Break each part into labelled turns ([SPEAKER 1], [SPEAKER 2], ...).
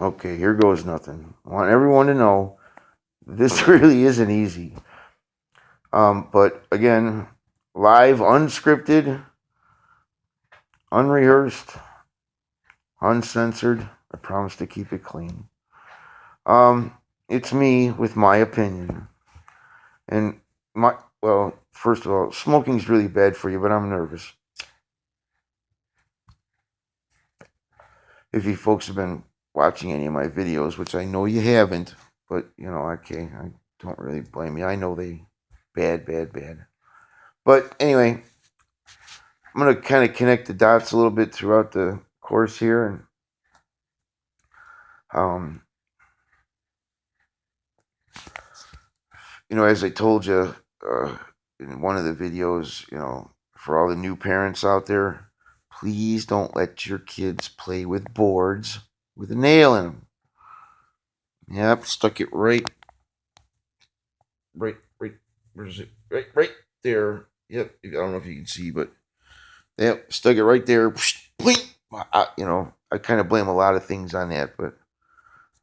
[SPEAKER 1] Okay, here goes nothing. I want everyone to know this really isn't easy. But again, live, unscripted, unrehearsed, uncensored. I promise to keep it clean. It's me with my opinion. And first of all, smoking's really bad for you, but I'm nervous. If you folks have been watching any of my videos, which I know you haven't, but okay, I don't really blame you. I know they bad, bad, bad. But anyway, I'm gonna kind of connect the dots a little bit throughout the course here, and um, as I told you in one of the videos, for all the new parents out there, please don't let your kids play with boards with a nail in them. Yep, stuck it right. Where's it? Right there. Yep. I don't know if you can see, but yep, stuck it right there. Blink. I kind of blame a lot of things on that, but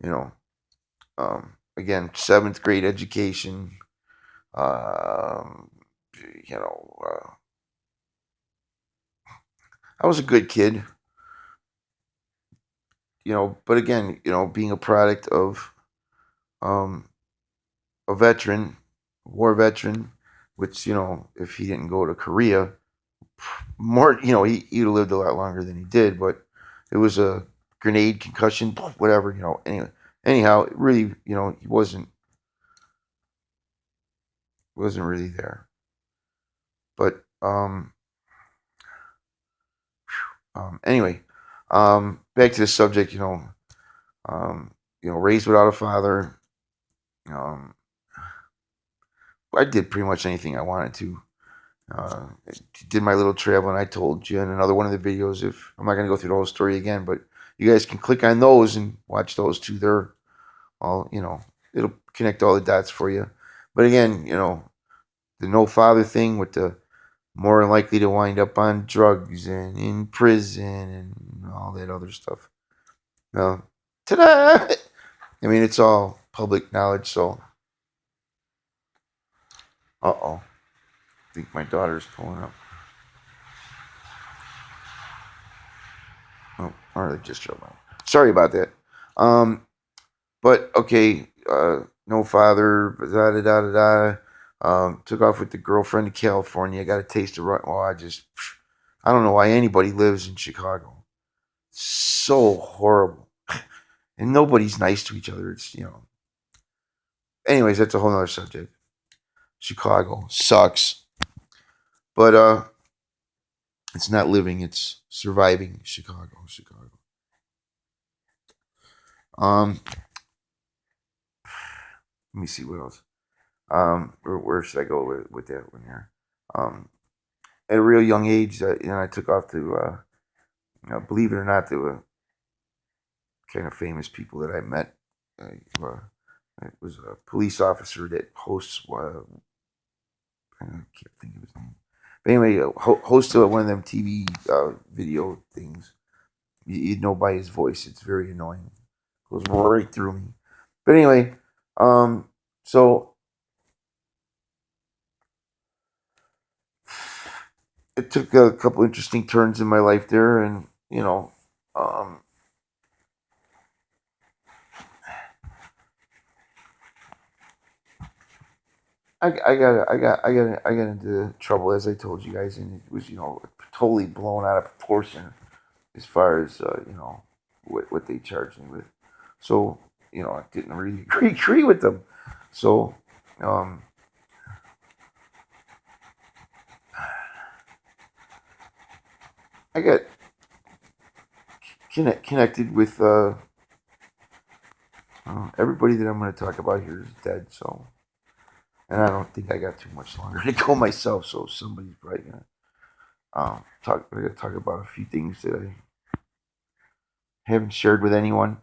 [SPEAKER 1] you know, again, seventh grade education. Um, you know, I was a good kid. But again, being a product of um, a veteran, war veteran, which if he didn't go to Korea, more, he'd have lived a lot longer than he did. But it was a grenade concussion, whatever. Anyway, anyhow, it really, he wasn't really there. But anyway, back to the subject. Raised without a father. Um, I did pretty much anything I wanted to. Uh, did my little travel, and I told you in another one of the videos. If I'm not going to go through the whole story again, but you guys can click on those and watch those two. They're all, it'll connect all the dots for you. But again, the no father thing with the more likely to wind up on drugs and in prison and all that other stuff. Well, ta-da! I mean, it's all public knowledge. So, I think my daughter's pulling up. Oh, or they just showed up. Sorry about that. Um, but okay, no father, da da da da da. Took off with the girlfriend to California. Got a taste of well, I don't know why anybody lives in Chicago. So horrible, and nobody's nice to each other. It's Anyways, that's a whole other subject. Chicago sucks, but it's not living; it's surviving. Chicago. Let me see what else. Where should I go with that one here? Um, at a real young age, I took off to, believe it or not, there were kind of famous people that I met. Uh, it was a police officer that hosts, I can't think of his name. But anyway, hosts one of them TV video things. You'd know by his voice. It's very annoying. Goes right through me. But anyway, so it took a couple interesting turns in my life there, and um, I got into trouble as I told you guys, and it was totally blown out of proportion as far as what they charged me with. So I didn't really agree with them. So um, I got connected with everybody that I'm going to talk about here is dead. So and I don't think I got too much longer to go myself. So somebody's probably gonna talk. We're gonna talk about a few things that I haven't shared with anyone.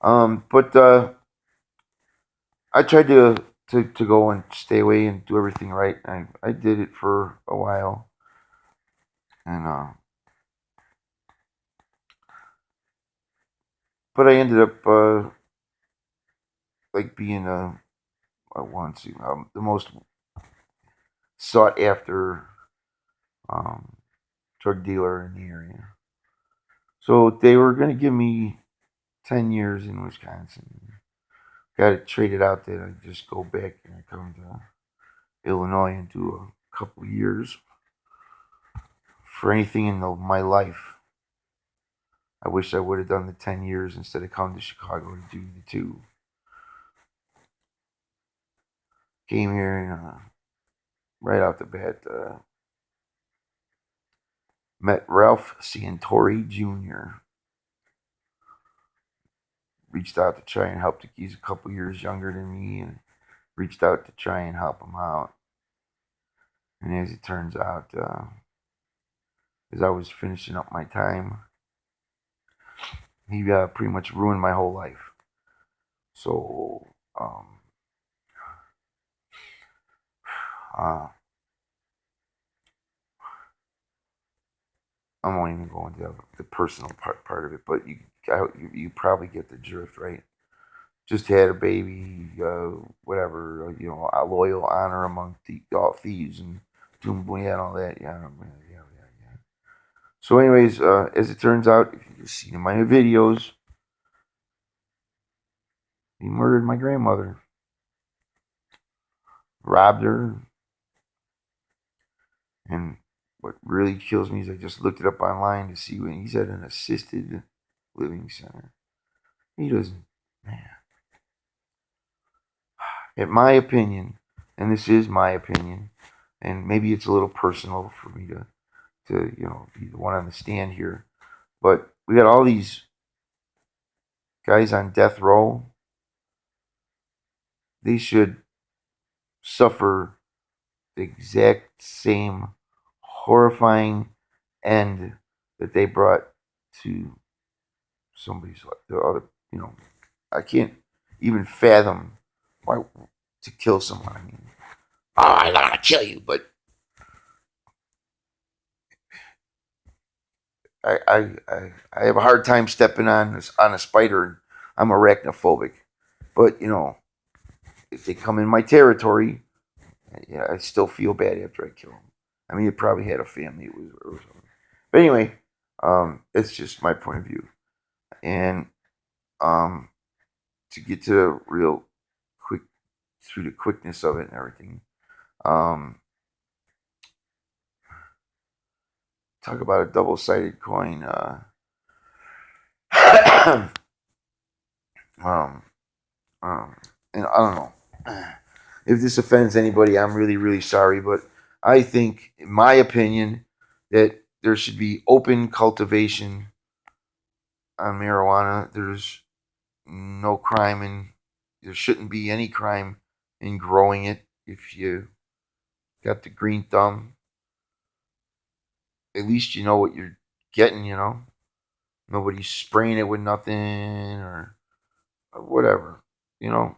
[SPEAKER 1] But I tried to go and stay away and do everything right. I did it for a while, and but I ended up like being the most sought after um, drug dealer in the area. So they were going to give me 10 years in Wisconsin. Got it traded out that I just go back and I come to Illinois and do a couple of years. For anything in my life, I wish I would have done the 10 years instead of coming to Chicago to do the two. Came here and right out the bat, met Ralph Santori Jr. Reached out to try and help. He's a couple years younger than me, and reached out to try and help him out. And as it turns out, as I was finishing up my time, he pretty much ruined my whole life. So uh, I won't even go into the personal part of it, but you probably get the drift, right? Just had a baby, whatever, a loyal honor among all thieves and doom and all that. Yeah, yeah, yeah. So, anyways, as it turns out, if you've seen in my videos, he murdered my grandmother, robbed her, and what really kills me is I just looked it up online to see when he's at an assisted living center. He doesn't, man. In my opinion, and this is my opinion, and maybe it's a little personal for me to be the one on the stand here, but we got all these guys on death row. They should suffer the exact same horrifying end that they brought to somebody's life. The other, I can't even fathom why to kill someone. I mean, I want to kill you, but I have a hard time stepping on a spider. I'm arachnophobic, but if they come in my territory, yeah, I still feel bad after I kill them. I mean, it probably had a family, or something. But anyway, it's just my point of view, and um, to get to the real quick through the quickness of it and everything. Um, talk about a double-sided coin. um, um, and I don't know if this offends anybody. I'm really, really sorry, but I think, in my opinion, that there should be open cultivation on marijuana. There's no crime in. There shouldn't be any crime in growing it if you got the green thumb. At least you know what you're getting. Nobody's spraying it with nothing or whatever. You know,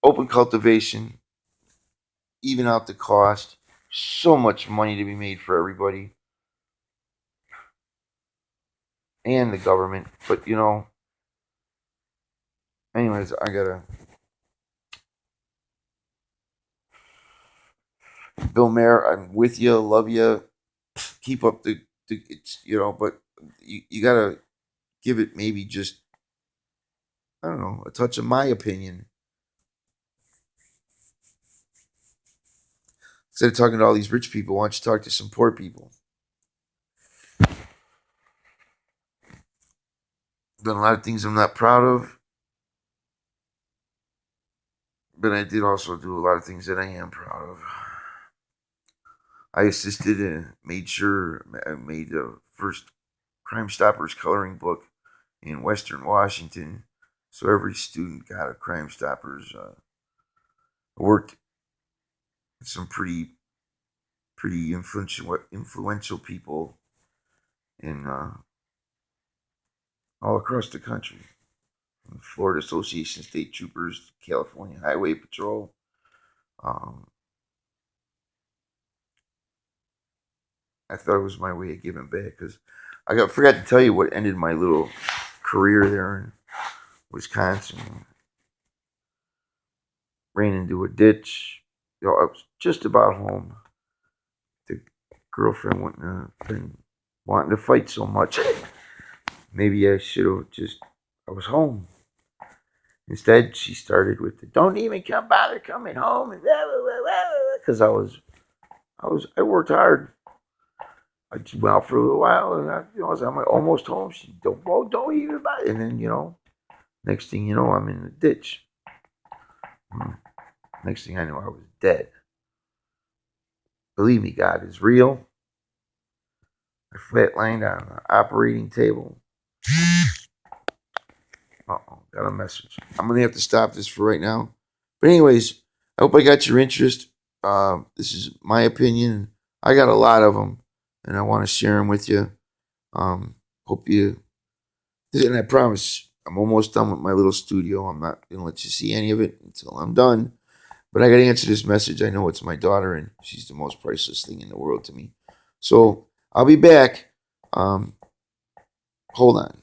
[SPEAKER 1] Open cultivation, even out the cost. So much money to be made for everybody and the government. But anyways, I gotta. Bill Mayer, I'm with you, love you. Keep up the it's but you gotta give it maybe just, I don't know, a touch of my opinion instead of talking to all these rich people. Why don't you talk to some poor people? Done a lot of things I'm not proud of, but I did also do a lot of things that I am proud of. I assisted and made sure I made the first Crime Stoppers coloring book in Western Washington, so every student got a Crime Stoppers. Worked with some pretty influential people in all across the country. From Florida Association of State Troopers, California Highway Patrol. Um, I thought it was my way of giving back because forgot to tell you what ended my little career there in Wisconsin. Ran into a ditch. I was just about home. The girlfriend wouldn't have been wanting to fight so much. Maybe I should have I was home. Instead, she started with the, "Don't even bother coming home," and because I worked hard. I just went out for a little while, and I was almost home. She don't even bother. And then next thing you know, I'm in the ditch. Next thing I know, I was dead. Believe me, God is real. I flatlined on the operating table. Uh-oh, got a message. I'm going to have to stop this for right now. But anyways, I hope I got your interest. This is my opinion. I got a lot of them, and I want to share them with you. Hope you... And I promise, I'm almost done with my little studio. I'm not going to let you see any of it until I'm done. But I got to answer this message. I know it's my daughter, and she's the most priceless thing in the world to me. So I'll be back. Hold on.